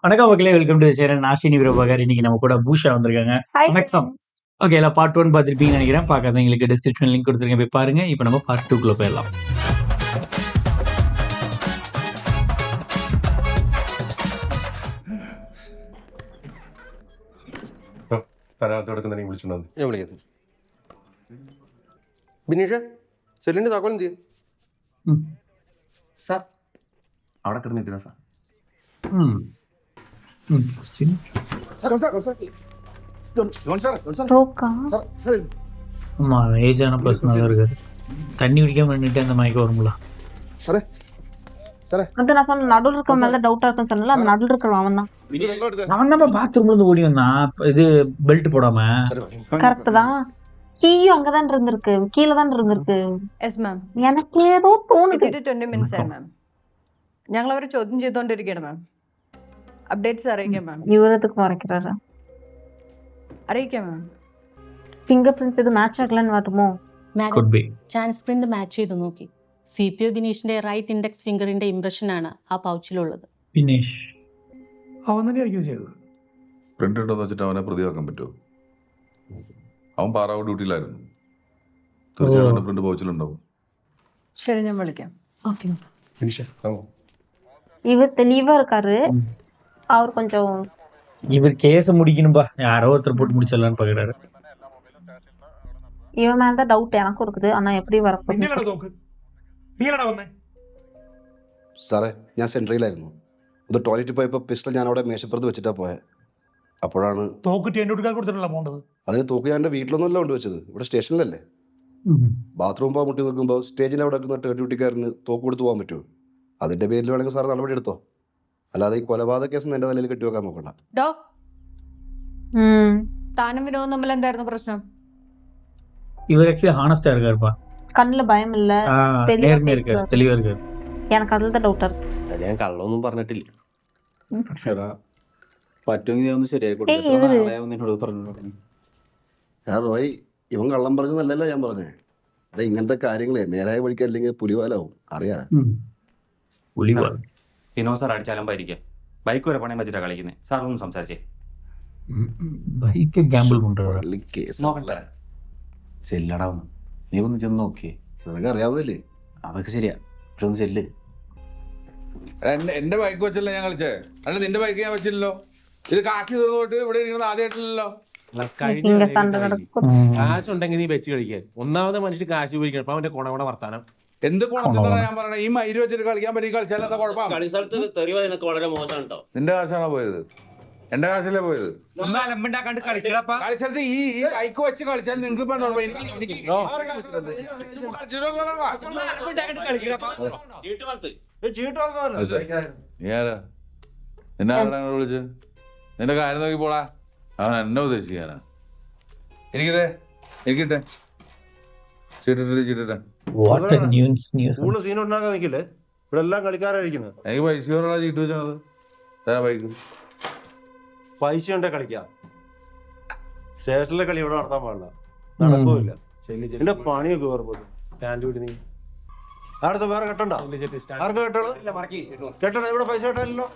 வணக்கம் மக்களே, welcome to channel. நான் ஸ்ரீனி பிரபாகர். இன்னைக்கு நம்ம கூட பூஷா வந்திருக்காங்க. ஹாய் வணக்கம். ஃப்ரெண்ட்ஸ். ஓகே, எல்லாம் பார்ட் 1 பார்த்துருப்பீங்கன்னு நினைக்கிறேன். பார்க்காதவங்களுக்கு டிஸ்கிரிப்ஷன் லிங்க் கொடுத்துருக்கேன், போய் பாருங்க. இப்போ நம்ம பார்ட் 2க்குள்ள போயிடலாம். തുടക്കുന്ന നീ വിളിച്ചോണ്ട് വന്നു. ഞാൻ വിളിക്കുന്നത്. ബിനീഷ സെല്ലിന്റെ താക്കോൽ എന്ത് ചെയ്യും? ம். സാർ അവിടെ കിടന്നിട്ടില്ല സാർ. ம். ம். சரி. ஸ்ட்ரோக்கா? ஆமா, ஏஜான பர்சனாக தான் இருக்காரு. தண்ணி குடிக்காம நின்றுட்டு அந்த மயக்கம் வரும்ல. സാറേ സാറേ அது நான் சொன்ன நடுவில் இருக்க மேல டவுட்டா இருக்குன்னு சொன்னல, அந்த நடுவில் இருக்கிற அவன் தான். அவன் தான் பாத்ரூம்ல இருந்து ஓடி வந்தான், இது பெல்ட் போடாம. கரெக்ட் தான். கீயும் அங்கதான் இருந்திருக்கு, கீழே தான் இருந்திருக்கு. Yes ma'am. எனக்கு ஏதோ தோணுது. 20 മിനിറ്റ്സ് ആയി മാം. ഞങ്ങൾ അവരെ ചോദ്യം ചെയ്തുകൊണ്ടിരിക്കുകയാണ് മാം. അപ്ഡേറ്റ്സ് അറിയിക്കാം മാം. இவரத்துக்கு மறைக்கிறாரு. അറിയിക്കാം മാം. ഫിംഗർ പ്രിന്റ്സ് ഇത് മാച്ച് ആക്കലன்னு വരുമോ? Could be. Chance print match ചെയ്ത് നോക്കി. CPO ബിനീഷിന്റെ റൈറ്റ് ഇൻഡെക്സ് ഫിംഗറിന്റെ ഇംപ്രഷനാണ് ആ പൗച്ചിലുള്ളത്. ഫിനിഷ്. അവൻ തന്നെയായിരിക്കും ചെയ്തത്. പ്രിന്റ് ഉണ്ടോന്ന് വെച്ചിട്ട് അവനെ പ്രതിയാക്കാൻ പറ്റുമോ? അവൻ പാറാവ് ഡ്യൂട്ടിയിലായിരുന്നു. തീർച്ചയായിട്ടും അവന്റെ പ്രിന്റ് പൗച്ചിലുണ്ടാവും. ശരി, ഞാൻ വിളിക്കാം. ഓക്കെ. ബിനീഷ இவர் தெளிவா இருக்காரு. அவர் கொஞ்சம் இவர் கேஸ முடிக்கணும்பா, யாரோ ஒருத்தர் போட்டு முடிச்சிடலான்னு பாக்குறாரு. இவன் மேலதான் டவுட் எனக்கும் இருக்குது. ஆனா எப்படி வரப்போகுது? സാറേ ഞാൻ സെൻട്രയിലായിരുന്നു. ഒന്ന് ടോയ്ലറ്റിൽ പോയപ്പോൾ പിസ്റ്റൾ ഞാൻ അവിടെ മേശപ്പുറത്ത് വെച്ചിട്ടാ പോയത്. അപ്പോഴാണ് തോക്ക് ടേണ്ടുകാർ കൊടുത്തിട്ടല്ല പോകേണ്ടത്. അതിന് തോക്ക് ഞാൻ എൻ്റെ വീട്ടിലൊന്നുമല്ല കൊണ്ടുവച്ചത്, ഇവിടെ സ്റ്റേഷനിലല്ലേ. ബാത്റൂം പോകാൻ മുട്ടി നിൽക്കുമ്പോൾ സ്റ്റേജിൽ അവിടെ നിൽക്കുന്ന ഡ്യൂട്ടിക്കാരന് തോക്ക് കൊടുത്ത് പോകാൻ പറ്റുമോ? അതിൻ്റെ പേരിൽ വേണമെങ്കിൽ സാർ നടപടി എടുത്തോ. അല്ലാതെ ഈ കൊലപാതക കേസ് എൻ്റെ തലയിൽ കെട്ടിവെക്കാൻ നോക്കണ്ട. ഡോ, ம் താനും വിനോദം തമ്മിൽ എന്തായിരുന്നു പ്രശ്നം? இவர் ஆக்சுவலி ஹானஸ்டா இருக்காருப்பா. கண்ணுல பயம் இல்ல, தெளிவா நேர்மையா இருக்காரு, பேசுவாரு. தெளிவா இருக்காரு. எனக்கு அதுல தான் டவுட்டா இருக்கு. ഞാൻ കള്ളൊന്നും പറഞ്ഞിട്ടില്ല. എടാ പറ്റുമെങ്കിൽ ഞാൻ ഒന്ന് ശരിയാക്കി ഏയ് ഇവര്. നിന്നോട് പറഞ്ഞു. ഞാൻ റോയ്, ഇവൻ കള്ളം പറഞ്ഞതല്ലല്ലോ ഞാൻ പറഞ്ഞേ. എടാ ഇങ്ങനത്തെ കാര്യങ്ങളെ നേരായ വഴിക്ക് അല്ലെങ്കിൽ പുലിവാലാവും, അറിയാ. ഒളിവാ. വിനോദ് സാർ അടിച്ചാലും പരിക്കാം. ബൈക്ക് വരെ പണയം വെച്ചിട്ടാണ് കളിക്കുന്നത്. സാർ ഒന്നും സംസാരിച്ചേ. பைக் கேம்பிள் பண்றாரு. പള്ളി കേസ് നോക്കട്ടെ. ചെല്ലടാ ഒന്ന്. നീ ഒന്ന് ചെന്ന് നോക്കിയേ. നിനക്ക് അറിയാവുന്നില്ലേ? അതൊക്കെ ശരിയാ, പക്ഷെ ഒന്ന് ചെല്ല്. എന്റെ ബൈക്ക് വെച്ചല്ലേ ഞാൻ കളിച്ചേ. അല്ല നിന്റെ ബൈക്ക് ഞാൻ വെച്ചില്ലല്ലോ. ഇത് കാശ് തീർന്നോട്ട് ഇവിടെ ഇരിക്കുന്നത് ആദ്യമായിട്ടില്ലല്ലോ. இங்க சண்டை நடக்கும். കാശുണ്ടെങ്കിൽ നീ വെച്ച് കഴിക്കാൻ. ഒന്നാമത് മനുഷ്യർ കാശ് ഉപയോഗിക്കണം. അപ്പൊ അവന്റെ കൊണ വർത്താനം. എന്ത് കുളത്തിലാണ് ഞാൻ പറയണേ? ഈ മയിര് വെച്ചിട്ട് കളിക്കാൻ പറ്റി കളിച്ചാൽ എന്താ കുഴപ്പം? കളി സ്ഥലത്ത് തെറിവ നിനക്ക് വളരെ മോശം കേട്ടോ. നിന്റെ കാശാണോ പോയത്? എന്റെ കാശല്ലേ പോയത്? കളിസ്ഥലത്ത് ഈ ബൈക്ക് വെച്ച് കളിച്ചാൽ നിങ്ങൾക്ക് ഇപ്പൊ എന്താ കുഴപ്പം? എനിക്ക് നീ ആരാ? നിന്നെ ആരാണ് വിളിച്ചത്? നിന്റെ കാര്യം നോക്കി പോടാ. അവൻ എന്നെ ഉദ്ദേശിക്കാനാ. എനിക്കിട്ടെ ചീട്ടിട്ടെ. What a news. കൂടുതൽ സീൻ ഉണ്ടാക്കാൻ നിൽക്കില്ലേ, ഇവിടെ എല്ലാം കളിക്കാരായിരിക്കുന്നത്. എനിക്ക് പൈസ കൊണ്ടുള്ള ചീട്ട് വെച്ചാണത്. ബൈക്ക് പൈസ ഉണ്ടേ കളിക്കാം. സ്റ്റേഷനിലെ കളി ഇവിടെ നടത്താൻ പാടില്ല, നടക്കൂല. എന്റെ പണിയൊക്കെ വേറെ പോലും. അടുത്ത വേറെ കെട്ടണ്ട. ആർക്ക് കെട്ടണം? കെട്ടണം. ഇവിടെ പൈസ കെട്ടാനല്ലോ.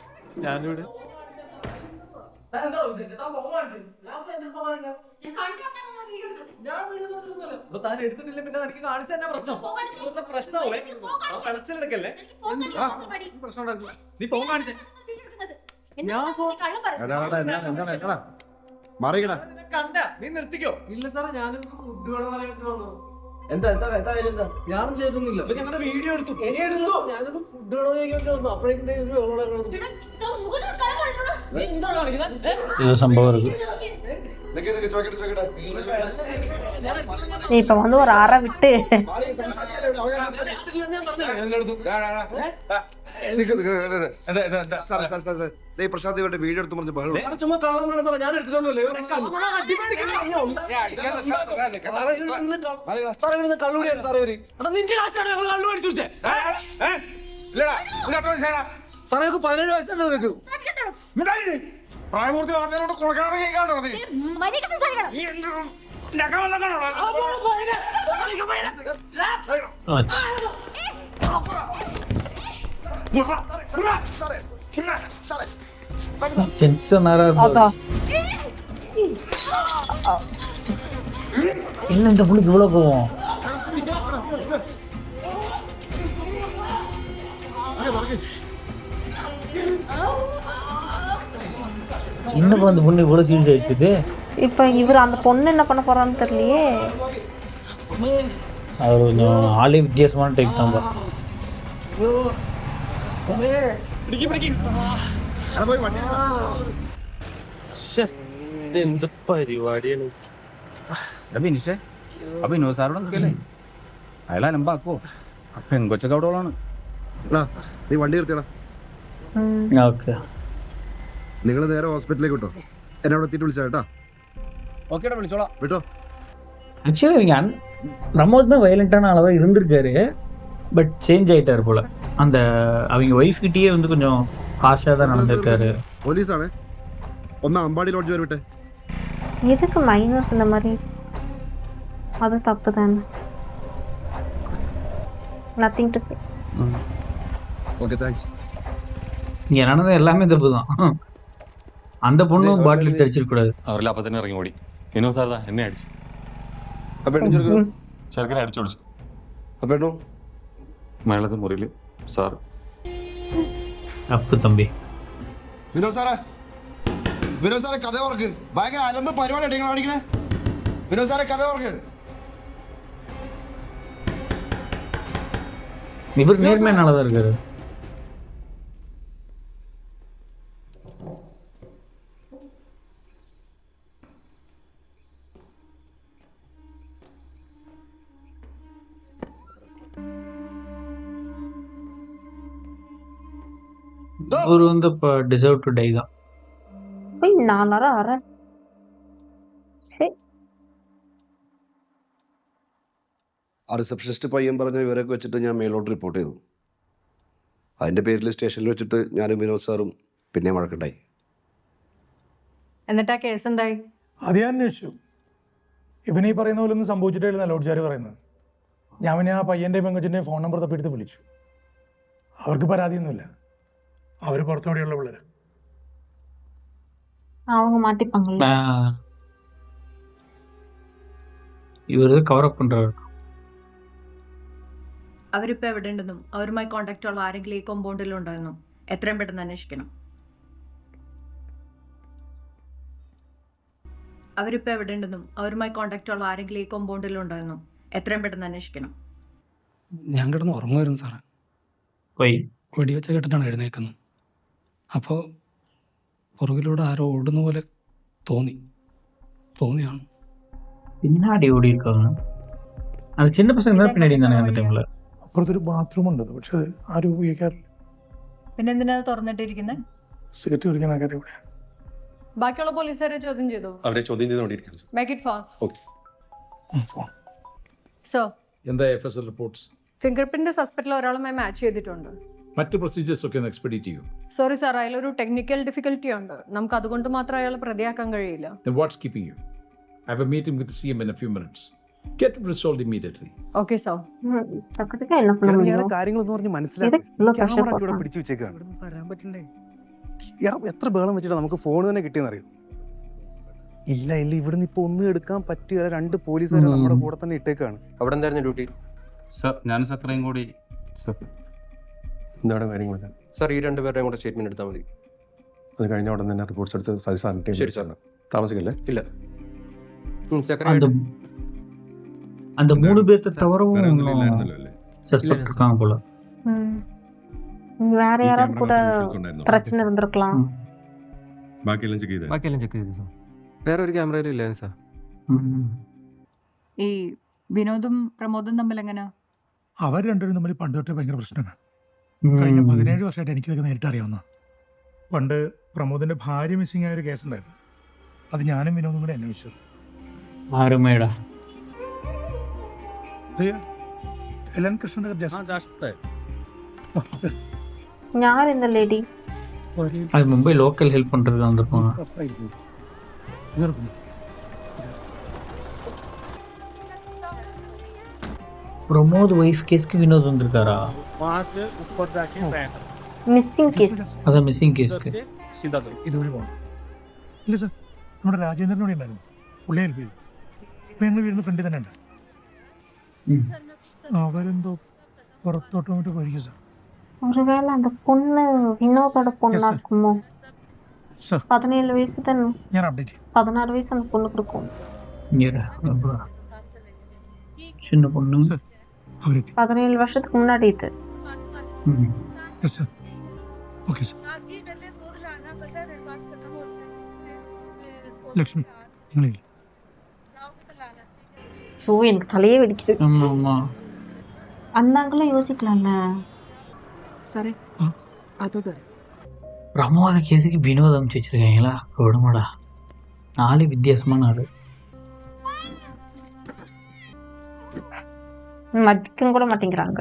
എന്താ ഞാനും ചേരുന്നില്ല. വീഡിയോ എടുത്തു ഞാനത് ഫുഡ് വന്നു. അപ്പോഴേക്കും இது சம்பவம் இருக்கு. இப்ப வந்து ஒரு அறை விட்டு പ്രശാന്ത് ഇവരുടെ വീഡിയോ എടുത്ത് പറഞ്ഞ് ബഹളം. ചുമ്മാ കള്ളം സാറേ, ഞാൻ എടുത്തിട്ടൊന്നുമില്ല. കള്ളുകൂടിയാണ് സാറേ ഇവര്. സാറേ 17 വയസ്സുണ്ട് നിനക്ക്. പ്രായപൂർത്തി വാർത്തകളോട് കൊടുക്കാതെ കേൾക്കാണ്ടോ? டென்ஷன் அதான் என்ன இந்த பொண்ணுக்கு இவ்வளோ போவோம்? என்னப்பா அந்த பொண்ணு இவ்வளோ சீரியஸ் ஆயிடுச்சு? இப்ப இவர் அந்த பொண்ணு என்ன பண்ண போறான்னு தெரியலையே. அவர் கொஞ்சம் ஆளே வித்தியாசமான டைப் தான்ப்பா. എന്ത് പരിപാടിയാണ്? ബിനീഷേ അപ്പൊ വിനോദ് സാറോട് നിൽക്കല്ലേ, അയാൾ അലമ്പാക്കോ? പെങ്കൊച്ചൊക്കെ അവിടെ ഉള്ളതാണ്. എടാ നീ വണ്ടി നിർത്തിയടാ, ഓക്കെ നിങ്ങൾ നേരെ ഹോസ്പിറ്റലിലേക്ക് വിട്ടോ. എന്നെ അവിടെ എത്തിയിട്ട് വിളിച്ചാ കേട്ടാ. ഓക്കേടാ, വിളിച്ചോളാം. വിട്ടോ. ஆக்சுவலி அவங்க பிரமோத்மே வயலண்டான ஆளாக தான் இருந்திருக்காரு, பட் சேஞ்ச் ஆயிட்டாரு போல. அந்த அவங்க ஒய்ஃப் கிட்டேயே வந்து கொஞ்சம் ஹார்ஷாக தான் நடந்திருக்காரு. പോലീസാണ്. ഒന്ന് അമ്പാടി ലോഡ്ജ് വരെ വിട്ടെ. எதுக்கு மைனர்ஸ் இந்த மாதிரி? அது தப்பு தானே. Nothing to say. Okay thanks. இங்கே நடந்தது எல்லாமே தப்பு தான். அந்த பொண்ணும் பாட்டிலுக்கு அடிச்சிருக்கூடாது. അവരെല്ലാം അപ്പം തന്നെ ഇറങ്ങി ഓടി. വിനോദ് സാർ ദാ എന്നെ അടിച്ചു, ആ പെണ്ണും ചെറുക്കനും ചെറുക്കനെ അടിച്ചു ഓടിച്ചു. ആ പെണ്ണും മേളത്തെ മുറിയിൽ സാർ. தப்பு தம்பി. വിനോദ് സാറേ, വിനോദ് സാറെ കഥ ഓർക്ക്. ഭയങ്കര അലമ്പ് പരിപാടി നിങ്ങൾ കാണിക്കണേ. വിനോദ് സാറെ കഥ ഓർക്ക്. இவர் நேர்மையானதாக தான் இருக்காரு. இவர் வந்து இப்போ டிசர்வ் டு டை தான். போய் 4 நேரம் அரை. சரி ആ റിസപ്ഷനിസ്റ്റ് പയ്യൻ പറഞ്ഞ ഇവരൊക്കെ വെച്ചിട്ട് ഞാൻ മേലോട്ട് റിപ്പോർട്ട് ചെയ്തു. അതിൻ്റെ പേരിൽ സ്റ്റേഷനിൽ വെച്ചിട്ട് ഞാനും വിനോദ് സാറും പിന്നെ വഴക്കുണ്ടായി. എന്നിട്ട് ആ കേസ് എന്തായി? അത് ഞാൻ അന്വേഷിച്ചു. ഇവനീ പറയുന്ന പോലെ ഒന്നും സംഭവിച്ചിട്ടില്ല ലോഡ്ജുകാർ പറയുന്നത്. ഞാൻ പിന്നെ ആ പയ്യൻ്റെയും പെങ്കൊച്ചിൻ്റെയും ഫോൺ നമ്പർ തപ്പിയെടുത്ത് വിളിച്ചു. അവർക്ക് പരാതിയൊന്നുമില്ല. അവർ പുറത്തോടെയുള്ള പിള്ളേർ. அவங்க மாட்டிப்பாங்கல்ல. இவர் கவர் அப் பண்றாரு. അവരിപ്പോൾ എവിടെ ഉണ്ടെന്നും അവരുമായി കോണ്ടാക്ട് ഉള്ള ആരെങ്കിലും ഈ കോമ്പൗണ്ടിൽ ഉണ്ടെന്നും എത്രയും പെട്ടെന്ന് അന്വേഷിക്കണം. അവരിപ്പോൾ എവിടെ ഉണ്ടെന്നും അവരുമായി കോണ്ടാക്ട് ഉള്ള ആരെങ്കിലും ഈ കോമ്പൗണ്ടിൽ ഉണ്ടെന്നും എത്രയും പെട്ടെന്ന് അന്വേഷിക്കണം. ഞാൻ കിടന്ന് ഉറങ്ങുമായിരുന്നു സാറേ. പോയി വെടിവെച്ച കേട്ടിട്ടാണ് എഴുന്നേക്കുന്നത്. അപ്പോൾ പുറകിലൂടെ ആരോ ഓടുന്ന പോലെ തോന്നിയാണ്. பின்னாடி ஓடி இருக்காங்க. அது சின்ன பசங்க தான் பின்னாடி இருந்தாங்க அந்த டைம்ல. അപ്പുറത്തൊരു ബാത്റൂം ഉണ്ട്, പക്ഷെ അത് ആരും ഉപയോഗിക്കാറില്ല. പിന്നെ എന്തിനാ തുറന്നിട്ടിരിക്കുന്നത്? സിഗരറ്റ് കുടിക്കുന്ന ആൾക്കാർ ഇവിടെ. ബാക്കിയുള്ള പോലീസുകാരെ ചോദ്യം ചെയ്തു. അവരെ ചോദ്യം ചെയ്തുകൊണ്ടിരിക്കണം. Make it fast. Okay. Phone so എന്താ FSL റിപ്പോർട്ട്സ്? ഫിംഗർ പ്രിന്റ് സസ്പെക്റ്റിൽ ഒരാളുമായി മാച്ച് ചെയ്തിട്ടുണ്ട്. മറ്റ് പ്രൊസീജിയേഴ്സ് ഒക്കെ ഒന്ന് എക്സ്പെഡിറ്റ് ചെയ്യും. സോറി സാർ, അതിലൊരു ടെക്നിക്കൽ ഡിഫിക്കൽറ്റി ഉണ്ട്. നമുക്ക് അതുകൊണ്ട് മാത്രം അയാളെ പ്രതിയാക്കാൻ കഴിയില്ല. Then what's keeping you? I have a meeting with the CM in a few minutes. Get it resolved immediately. Okay so டக்குனு என்ன பண்ண முடியும்? കാര്യങ്ങളൊന്നും പറഞ്ഞ് ഇത് ഇவ்வளவு pressure ഇവിടെ പോട്ടാ. പിടിച്ചു വെച്ചേക്കാണ്. വരാൻ പറ്റണ്ടേ? എടാ എത്ര ബേളം വെച്ചിട്ടാ നമുക്ക് ഫോൺ തന്നെ കിട്ടിയെന്നറിയോ? ഇല്ല ഇവിടുന്ന് ഇപ്പൊ ഒന്നും എടുക്കാൻ പറ്റില്ല. 2 പോലീസുകാർ നമ്മുടെ കൂടെ തന്നെ ഇട്ടേക്കാണ്. അവിടെ എന്തായിരുന്നു ഡ്യൂട്ടി? സാർ ഞാൻ സക്കറയും കൂടി. എന്താണ് കാര്യങ്ങളൊക്കെ? സാർ ഈ 2 പേരുടെയും കൂടെ സ്റ്റേറ്റ്മെന്റ് എടുത്താൽ മതി. അത് കഴിഞ്ഞ ഉടൻ തന്നെ റിപ്പോർട്ട്സ് എടുത്ത് സാറിന്. ശരി സാർ, താമസിക്കില്ലേ? ഇല്ല. அந்த 3 பேர்த்த தவிரவும் വേറെ ഒന്നും ഇല്ലായിരുന്നല്ലോ അല്ലേ? சஸ்பெக்ட் இருக்காங்க போல. வேற ഈ யாராவது camera கூட visuals ഉണ്ടായിരുന്നോ? பிரச்சனை இருந்திருக்கலாம். ബാക്കിയെല്ലാം ചെക്ക് ചെയ്തേ? ബാക്കിയെല്ലാം ചെക്ക് ചെയ്തു സാർ. വേറെ ഒരു ക്യാമറയിലും ഇല്ലായിരുന്നു സാർ. ഈ വിനോദും പ്രമോദും തമ്മിൽ എങ്ങനെ? അവർ രണ്ടുപേരും തമ്മിൽ പണ്ട് തൊട്ടേ ഭയങ്കര പ്രശ്നമാണ്. കഴിഞ്ഞ 17 വർഷമായിട്ട് എനിക്കിതൊക്കെ നേരിട്ട് അറിയാവുന്ന. പണ്ട് പ്രമോദിന്റെ ഭാര്യ മിസ്സിംഗ് ആയ ഒരു കേസ് ഉണ്ടായിരുന്നു. അത് ഞാനും വിനോദും കൂടെ അന്വേഷിച്ചു. ஆறுமேடா. എലൻ കൃഷ്ണന്റെ யார் இந்த லேடி? அது மும்பை லோக்கல் ஹெல்ப் பண்றதுக்கு வந்திருப்பாங்க. பிரமோத் ஒய்ஃப் கேஸ்க்கு வினோத் வந்திருக்காரா? Missing case. அதான் மிஸ்ஸிங் கேஸ்க்கு. ഇതുവഴി പോകണം. ഇല്ല സാർ, നമ്മുടെ രാജേന്ദ്രനോടെ ഉണ്ടായിരുന്നു, പുള്ളിയെ ഹെൽപ്പ് ചെയ്തു. ഇപ്പം ഞങ്ങൾ വീടിൻ്റെ ഫ്രണ്ടിൽ തന്നെ ഉണ്ട്. അവരെന്തോ പുറത്തോട്ട് പോയിട്ട് പോയിരിക്കും സാർ. ஒருவேளை அந்த பொண்ணு வினோதோட பொண்ணா இருக்குமோ? சார் 17 வயசு தானே, ഞാൻ അപ്ഡേറ്റ് ചെയ്യും. 16 வயசு அந்த பொண்ணுக்கு இருக்கும். சின்ன பொண்ணு സാർ അവരെത്തി. 17 வருஷத்துக்கு முன்னாடி இது. Yes sir. Okay sir. Lakshmi നിങ്ങളില്ല. ஷோ எனக்கு தலையே வெடிக்குது. ஆமா ஆமா அந்த ஆங்கிளும் யோசிக்கலாம்ல. സാറേ ആ. അതോട് பிரமோத கேஸுக்கு வினோத் அனுப்பிச்சு வச்சிருக்காங்களா? விடுமாடா, ஆளு வித்தியாசமான ஆளு. மதிக்கும் கூட மாட்டேங்கிறாங்க.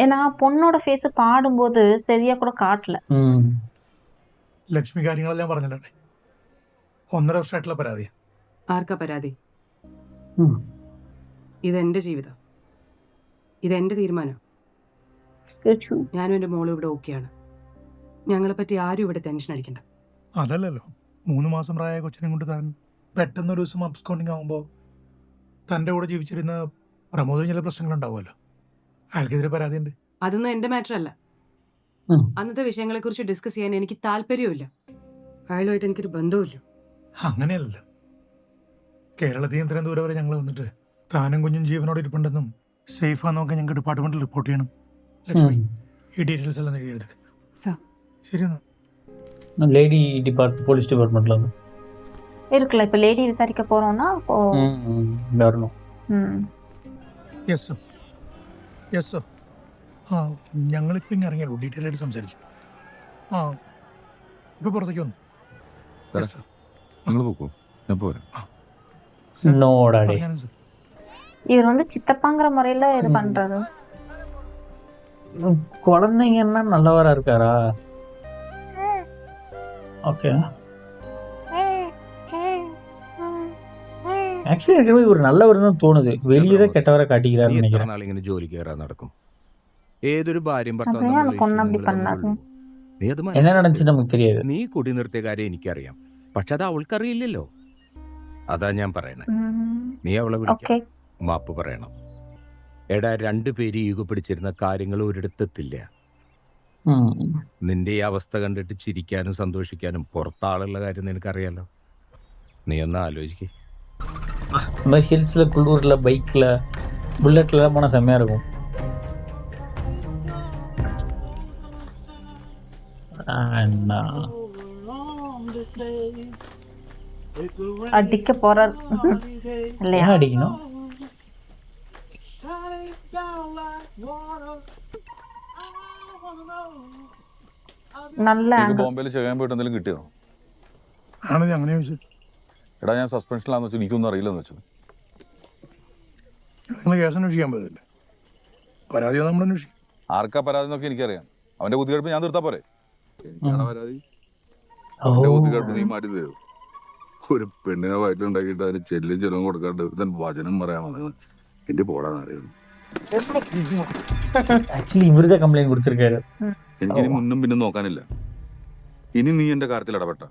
ஏன்னா பொண்ணோட ஃபேஸ் பாடும்போது சரியா கூட காட்டல. ലക്ഷ്മി കാര്യങ്ങളെല്ലാം പറഞ്ഞില്ലേ? 1.5 വർഷമായിട്ടുള്ള പരാതി. ആർക്കാ പരാതി? ഉം. ഇതെന്റെ ജീവിതം, ഇതെന്റെ തീരുമാനം. കേട്ടു. ഞാനും എൻ്റെ മോളും ഇവിടെ ഓക്കെയാണ്. ഞങ്ങളെ പറ്റി ആരും ഇവിടെ ടെൻഷൻ അടിക്കണ്ട. അതല്ലല്ലോ, 3 മാസം പ്രായമായ കൊച്ചിനെ കൊണ്ട് താൻ പെട്ടെന്നൊരു ദിവസം അബ്സ്കോണ്ടിങ് ആകുമ്പോൾ തൻ്റെ കൂടെ ജീവിച്ചിരുന്ന പ്രമോദിന് ചില പ്രശ്നങ്ങളുണ്ടാവുമല്ലോ. അയാൾക്കെതിരെ പരാതിയുണ്ട്. അതൊന്നും എൻ്റെ മാറ്റർ അല്ല. ഉം. അന്നത്തെ വിഷയങ്ങളെക്കുറിച്ച് ഡിസ്കസ് ചെയ്യാൻ എനിക്ക് താല്പര്യമില്ല. അയാളുമായിട്ട് എനിക്കൊരു ബന്ധവുമില്ല. അങ്ങനെയല്ലല്ലോ, കേരളത്തിൽ ഇത്രയും ദൂരം വരെ ഞങ്ങൾ വന്നിട്ട് താനും കുഞ്ഞും ജീവനോട് ഇരിപ്പുണ്ടെന്നും സേഫാന്നൊക്കെ ഞങ്ങൾക്ക് ഡിപ്പാർട്ട്മെന്റിൽ റിപ്പോർട്ട് ചെയ്യണം. ലക്ഷ്മി ഈ ഡീറ്റെയിൽസ് എല്ലാം നേടി എഴുതുക. സാർ ശരിയെന്നാ. லேடி போலீஸ் டிபார்ட்மெண்ட்ல வந்து இருக்குல்ல, இப்ப லேடி விசாரிக்க போறோம்னா அப்போ வரணும். യെസ് യെസ് ആ ഞങ്ങളിപ്പോൾ ഇങ്ങനെ ഇറങ്ങിയുള്ളൂ, ഡീറ്റെയിൽ ആയിട്ട് സംസാരിച്ചു. ആ ഇപ്പോൾ പുറത്തേക്ക് വന്നു. Yes sir. നിങ്ങൾ പോക്കോ, ഞാൻ പോരാ. நோடாடே പറഞ്ഞാലും സർ. இவர் வந்து சித்தப்பாங்கிற முறையில இது பண்றாரு. குழந்தைங்கன்னா நல்லவரா இருக்காரா? ஓகே, ஆக்சுவலி எனக்கு ஒரு நல்லவர் தான் தோணுது. வெளியே தான் கெட்டவரை காட்டிக்கிறாருன்னு நினைக்கிறேன். നാളിങ്ങനെ ജോലിക്ക് കയറാൻ നടക്കും. ഏതൊരു ഭാര്യയും ഭർത്താവും അതെങ്ങനെ തമ്മിലുള്ള പൊണ്ണ് issue அப்படி നിങ്ങൾ തമ്മിലേ பண்ணாரு? ഉള്ളൂ. നീ അത് என்ன മനസ്സിലാക്ക്. நடந்துச்சு நமக்கு தெரியாது. നീ കുടി നിർത്തിയ കാര്യം എനിക്കറിയാം, പക്ഷെ അത് അവൾക്കറിയില്ലല്ലോ. അതാ ഞാൻ പറയണേ. നീ അവളെ ஓகே. വിളിക്കാം, മാപ്പ് പറയണം. എടാ, 2 പേര് ഈഗോ പിടിച്ചിരുന്ന കാര്യങ്ങൾ ഒരിടത്തെത്തില്ല. നിന്റെ ഈ അവസ്ഥ കണ്ടിട്ട് ചിരിക്കാനും സന്തോഷിക്കാനും പുറത്താളുള്ള കാര്യം നിനക്കറിയാലോ. നീ ഒന്ന് ആലോചിക്കേ. இந்த மாதிரி ஹில்ஸ்ல குள்ளூர்ல பைக்ல புல்லட்ல போனா செம்மையா இருக்கும். அடிக்க போறார் இல்லையா? ஏன் அடிக்கணும்? நல்ல എനിക്ക് angle. ബോംബെയിൽ ചെയ്യാൻ പോയിട്ട് എന്തെങ്കിലും കിട്ടിയോ? ആണെന്ന് അങ്ങനെ ചോദിച്ചു. എടാ, ഞാൻ സസ്പെൻഷനിലാന്ന് വെച്ചാൽ എനിക്കൊന്നും അറിയില്ലെന്ന് വെച്ചത്. നിങ്ങൾ കേസ് അന്വേഷിക്കാൻ പോയതല്ലേ, പരാതിയോ നമ്മൾ അന്വേഷിക്കും. ആർക്കാ പരാതി എന്നൊക്കെ എനിക്കറിയാം. അവന്റെ കുത്തിക്കെടുപ്പ് ഞാൻ തീർത്താ പോരെ? എനിക്കാണ് പരാതി. ஓ, അവന്റെ കുത്തിക്കെടുപ്പ് നീ മാറ്റി തരൂ. ഒരു പെണ്ണിനെ വയറ്റിലുണ്ടാക്കിയിട്ട് അതിന് ചെല്ലും ചെലവും കൊടുക്കാണ്ട് ഇതൻ വചനം പറയാൻ വന്നത് എന്റെ പോടാന്നറിയുന്നു. ஆக்சுவலி இவருதான் கம்ப்ளைண்ட் கொடுத்திருக்காரு. എനിക്കിനി മുന്നും പിന്നും നോക്കാനില്ല. ഇനി നീ എന്റെ കാര്യത്തിൽ ഇടപെട്ട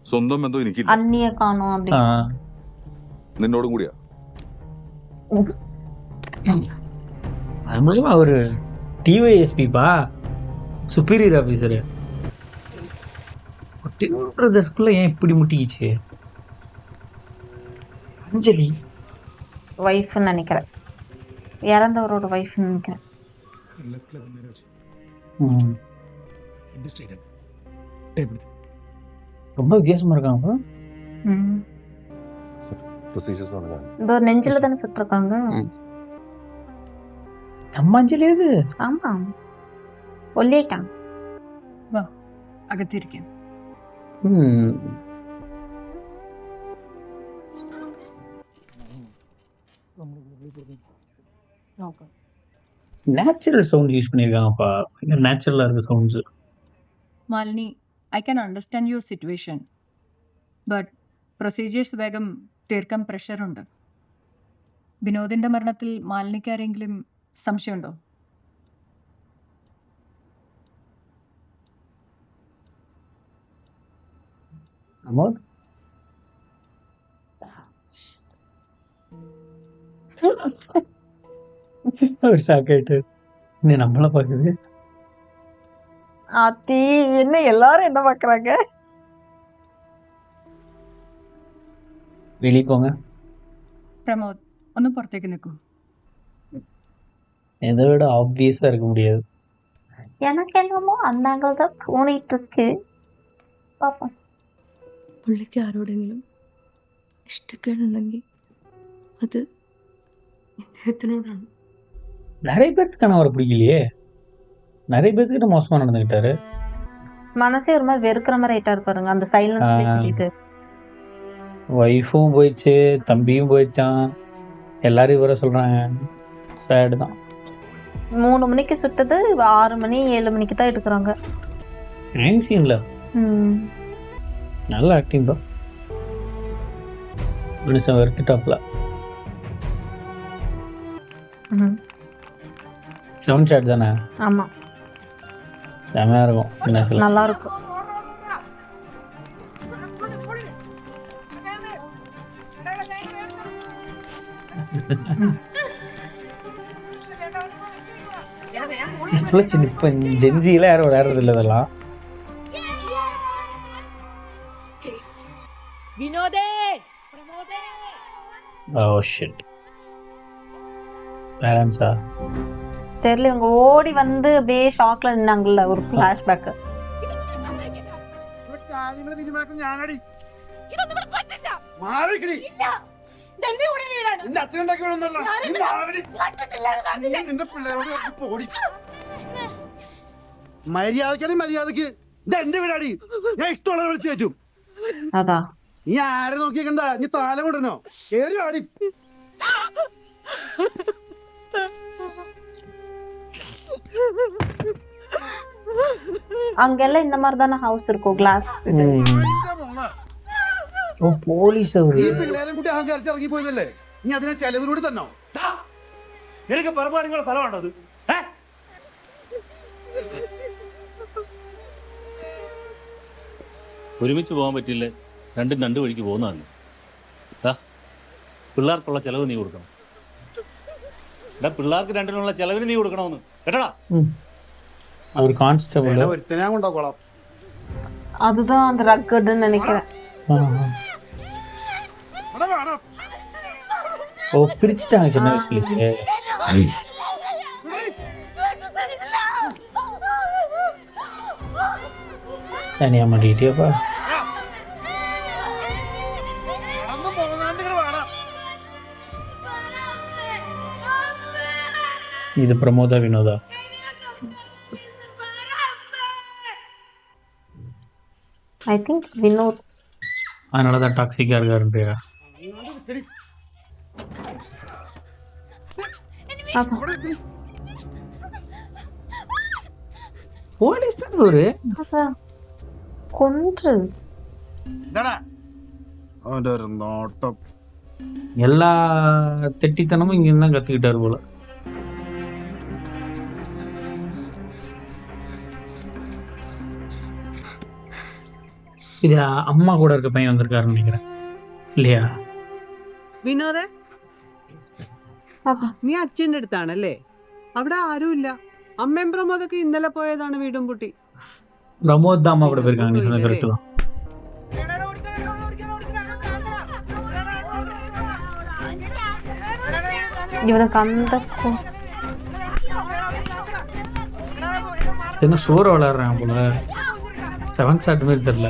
സ്വന്തം ബന്ധം എനിക്കില്ല, அண்ணிய காணோம் அப்படி. ஆ, നിന്നോടും കൂടിയാ. அது மூலியமா அவரு டிஒய்எஸ்பிப்பா, சுப்பீரியர் ஆபீசரு. பிரதர்ஸ்குள்ள ஏன் இப்படி முட்டிக்கிச்சு? அஞ்சலி வைஃப்னு நினைக்கிறேன், இறந்தவரோட வைஃப்னு நினைக்கிறேன். ലെഫ്റ്റിലെ നേരെ വെച്ച് ம், ഹെഡ് സ്ട്രൈറ്റ് ആക്കി ടേപ്പ് എടുത്ത്. ரொம்ப வித்தியாசமா இருக்காங்க. ம். പ്രൊസീജിയേഴ്സ് തുടങ്ങാൻ இதோ நெஞ்சில தானே சுட்டிருக்காங்க. நம்ம அஞ்சலி அது ஆமா, ஒல்லிட்டான். വാ, അകത്തിരിക്കാം. நேச்சுரல் சவுண்ட் யூஸ் பண்ணியிருக்காங்கப்பா. நேச்சுரலா இருக்கு sounds. Malini, I can understand your situation, but procedures വേഗം തീർക്കാൻ പ്രഷറുണ്ട്. വിനോദിൻ്റെ മരണത്തിൽ മാലിനിക്ക് ആരെങ്കിലും സംശയമുണ്ടോ? பிரமோத் ஒரு சாக்கெட்டு நீ நம்மள பாக்குது. ஆத்தி என்ன எல்லாரும் என்ன பாக்குறாங்க? வெளியே போங்க. പ്രമോദ് ഒന്ന് പുറത്തേക്ക് നിൽക്കൂ. இதை விட ஆப்வியஸா இருக்க முடியாது. எனக்கு என்னமோ அந்த ஆங்கிள் தான் தோணிட்டு இருக்கு. பாப்போம். പുള്ളിക്ക് ആരോടെങ്കിലും ഇഷ്ടക്കേടുണ്ടെങ്കിൽ അത് ഇദ്ദേഹത്തിനോടാണ്. நிறைய பேர்த்துக்கு ஆனால் அவரை பிடிக்கலையே. நிறைய பேர்த்துக்கிட்ட மோசமா நடந்துக்கிட்டாரு. மனசே ஒரு மாதிரி வெறுக்கிற மாதிரி ஆயிட்டாரு பாருங்க அந்த சைலன்ஸ்ல தெரியுது. ஒய்ஃபும் போயிடுச்சு, தம்பியும் போயிடுச்சான், எல்லாரும் இவரை சொல்றாங்க. சேடு தான். 3 மணிக்கு சுட்டது 6 மணி 7 மணிக்கு தான் எடுக்கிறாங்க. சீன்ல நல்ல ஆக்டிங் தான். மனுஷன் வெறுத்துட்டாப்ல. 7 ஷாட் தானே? ஆமா செமையா இருக்கும். என்ன சொல்ல நல்லா இருக்கும். இப்ப ஜென்சியில யாரும் விளையாடுறது இல்லை இதெல்லாம். Oh shit. பேரண்ட்ஸா தெரியல, இவங்க ஓடி வந்து அப்படியே ஷாக்ல நின்னாங்கல்ல ஒரு ஃபிளாஷ்பேக். മര്യാദക്കാണ് മര്യാദക്ക്. ഇത് എന്റെ വീടാടി, ഞാൻ ഇഷ്ടമുള്ള വിളിച്ചു കയറ്റും. അതാ നീ ആരെ നോക്കിയേക്കണ്ട, നീ താലം കൊണ്ടനോ കേറി വാടി. அங்கெல்லாம் இந்த மாதிரி தானே ஹவுஸ் இருக்கும், கிளாஸ். ഓ പോലീസ് ഈ പിള്ളേരെ കൂട്ടി അഹങ്കാരത്തിൽ ഇറങ്ങി പോയതല്ലേ, നീ അതിനെ ചെലവിലൂടെ തന്നോ? എനിക്ക് പറപാടികളുടെ സ്ഥലമാണത്. ഒരുമിച്ച് പോകാൻ പറ്റില്ല, രണ്ടും രണ്ട് വഴിക്ക് പോകുന്നതല്ലേ. പിള്ളേർക്കുള്ള ചെലവ് നീ കൊടുക്കണം. പിള്ളേർക്ക് രണ്ടിനുള്ള ചെലവിന് നീ കൊടുക്കണമെന്ന് കേട്ടടാ. அவர் கான்ஸ்டபிள் ഒരുത്തനെ കൊണ്ടോക്കോളാം. அதுதான் அந்த ரக்கட்னு நினைக்கிறேன். ஓ பிரிச்சுட்டாங்க சின்ன வயசுலயே. தனியா மாட்டிட்டியாப்பா. இது பிரமோதா வினோதா? I think Vinod. அதனால தான் டாக்ஸிக்கா இருக்காருன்றியா? போலீஸ் தான் ஒரு கொன்று അവന്റെ ഒരു നോട്ടം. எல்லா தெட்டித்தனமும் இங்க தான் கத்துக்கிட்டாரு போல. இது அம்மா கூட இருக்க பையன் வந்திருக்காருன்னு நினைக்கிறேன் இல்லையா? വിനോദേ, നീ അച്ഛൻ്റെ അടുത്താണല്ലേ? അവിടെ ആരുമില്ല. അമ്മയും പ്രമോദൊക്കെ ഇന്നലെ പോയതാണ് വീടും പൂട്ടി. பிரமோத் தான் அம்மா கூட போயிருக்காங்க. நீ சொன்ன கரெக்ட் தான். இவனுக்கு அந்த என்ன சோற விளையாடுறான் போல. 7 ஷாட் மாதிரி தெரியல.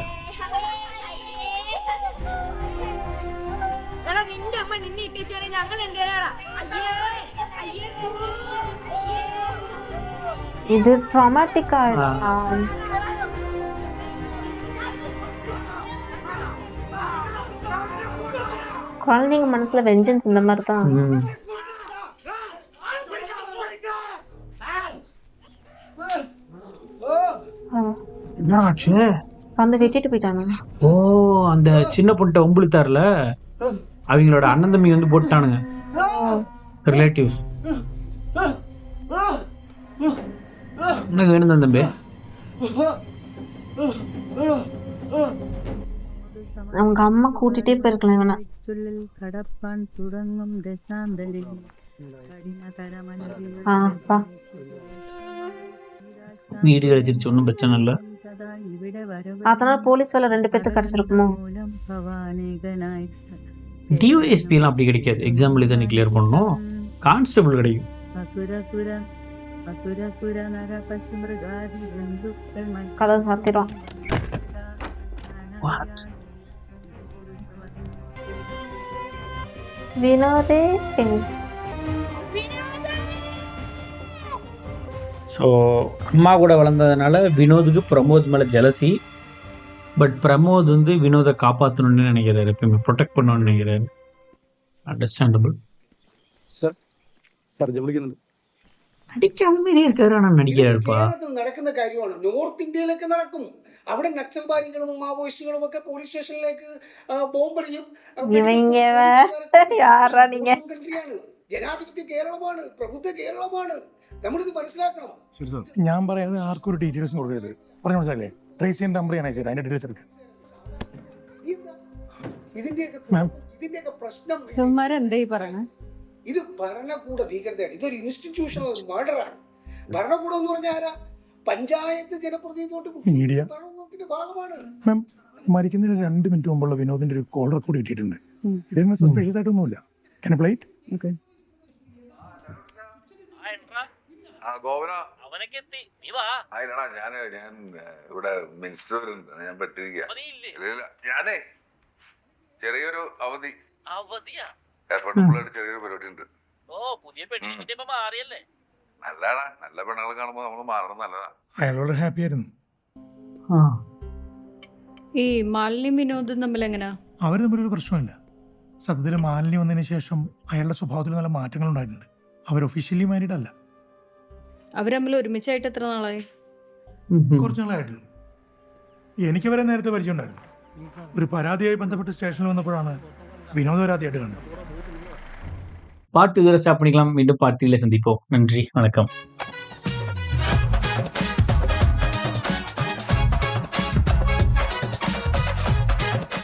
இது ட்ராமாட்டிக் ஆயிடும். குழந்தைங்க மனசுல வெஞ்சன்ஸ் இந்த மாதிரி தான். என்னாச்சு? வந்து வெட்டிட்டு போயிட்டாங்க. ஓ அந்த சின்ன பொண்ணை ஒம்புழுத்தாருல, அவங்களோட அண்ணன் தம்பி வந்து போட்டானுங்க ரிலேட்டிவ்ஸ். உனக்கு வேணும் தான் தம்பி. அவங்க அம்மா கூட்டிட்டே போயிருக்கலாம் இவனை. கடப்பான் തുടങ്ങും ദശാന്തരി பா வீடு கிடைச்சிருச்சு, ஒன்றும் பிரச்சனை இல்லை. அதனால போலீஸ் வேலை 2 பேத்துக்கு கிடைச்சிருக்குமோ? டிஓஎஸ்பி எல்லாம் அப்படி கிடைக்காது. எக்ஸாம்பிள் இதை கிளியர் பண்ணணும், கான்ஸ்டபிள் கிடைக்கும். கதை சாத்திரம். வினோதே சிங். ஸோ அம்மா கூட வளர்ந்ததுனால வினோதுக்கு பிரமோத் மேலே ஜெலசி. பட் பிரமோத் வந்து வினோதை காப்பாற்றணும்னு நினைக்கிறாரு, எப்பயுமே ப்ரொடெக்ட் பண்ணணும்னு நினைக்கிறாரு. அண்டர்ஸ்டாண்டபிள். സാർ സാർ വിളിക്കുന്നുണ്ട്. நடிக்காத மாதிரியே இருக்காரு, ஆனால் நடிக்கிறாருப்பா. നടക്കുന്ന കാര്യമാണ്. നോർത്ത് ഇന്ത്യയിലൊക്കെ നടക്കും. അവിടെ നക്സൽബാരികളും മാവോയിസ്റ്റുകളും ഒക്കെ പോലീസ് സ്റ്റേഷനിലേക്ക് ബോംബെറിയും. ജനാധിപത്യ കേരളമാണ്, പ്രബുദ്ധ കേരളമാണ്. നമ്മളിത് മനസ്സിലാക്കണം. ഞാൻ പറയുന്നത് ആർക്കും ഒരു ഡീറ്റെയിൽസ് കൊടുക്കരുത്. പറഞ്ഞു മനസ്സിലായില്ലേ? ട്രേസിന്റെ നമ്പർ ഞാൻ അയച്ചു, അതിന്റെ ഡീറ്റെയിൽസ് എടുക്കാം. ഇതിന്റെയൊക്കെ പ്രശ്നം എന്തായി പറയണേ? ഇത് ഭരണകൂട ഭീകരതയാണ്. ഇതൊരു ഇൻസ്റ്റിറ്റ്യൂഷണൽ മർഡറാണ്. ഭരണകൂടം എന്ന് പറഞ്ഞാൽ ആരാ? പഞ്ചായത്ത് ജനപ്രതിനിധിയോട്ട് മീഡിയ ഭരണകൂടത്തിന്റെ ഭാഗമാണ്. മാം, മരിക്കുന്നതിന് 2 മിനിറ്റ് മുമ്പുള്ള വിനോദിന്റെ ഒരു കോൾ റെക്കോർഡ് കിട്ടിയിട്ടുണ്ട്. ഇതിന് suspicious ആയിട്ടൊന്നുമില്ല. Can I play it? Okay. ഞാൻ ഇവിടെ മിനിസ്റ്റർ ഞാൻ പറ്റിരിക്കുക. ഞാനേ ചെറിയൊരു അവധി എയർപോർട്ടിൽ ചെറിയൊരു പരിപാടി ഉണ്ട്. നല്ലതാ, നല്ല പെണ്ണുങ്ങളെ കാണുമ്പോ നമ്മൾ മാറണം, നല്ലതാ. അയാളോട് ഹാപ്പി ആയിരുന്നു. ഈ മാലിന്യം വിനോദം തമ്മിൽ എങ്ങനെയാ? അവർ തമ്മിലൊരു പ്രശ്നമില്ല. സത്യത്തിൽ മാലിന്യ വന്നതിന് ശേഷം അയാളുടെ സ്വഭാവത്തിൽ നല്ല മാറ്റങ്ങൾ ഉണ്ടായിട്ടുണ്ട്. അവർ ഒഫീഷ്യലി മാരീഡ് അല്ല. അവർ തമ്മിൽ ഒരുമിച്ചായിട്ട് എത്ര നാളായി? കുറച്ച് നാളായിട്ടുള്ളൂ. എനിക്കവരെ നേരത്തെ പരിചയം ഉണ്ടായിരുന്നു. ഒരു പരാതിയായി ബന്ധപ്പെട്ട് സ്റ്റേഷനിൽ വന്നപ്പോഴാണ് വിനോദ പരാതിയായിട്ട് കണ്ടത്. பார்ட் 2 ஸ்டாப் பண்ணிக்கலாம். மீண்டும் பார்ட் 3 சந்திப்போம். நன்றி, வணக்கம்.